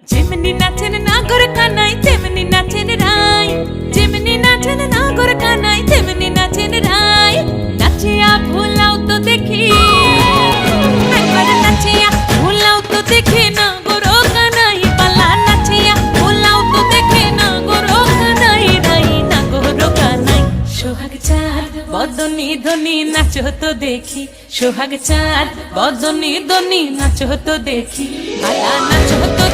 যেমনি নাচেন নাগর কানাই তেমনি নাচেন রাই, যেমনি নাচেন নাগর কানাই তেমনি নাচেন রাই। নাচিয়া ভোলাও তো দেখি, একবার নাচিয়া ভোলাও তো দেখি নাগর কানাই পালা। নাচিয়া ভোলাও তো দেখি নাগর কানাই রাই, নাগর কানাই। সোহাগ চাঁদ বদনি ধনি নাচো তো দেখি, সোহাগ চাঁদ বদনি ধনি নাচো তো দেখি, পালা নাচো তো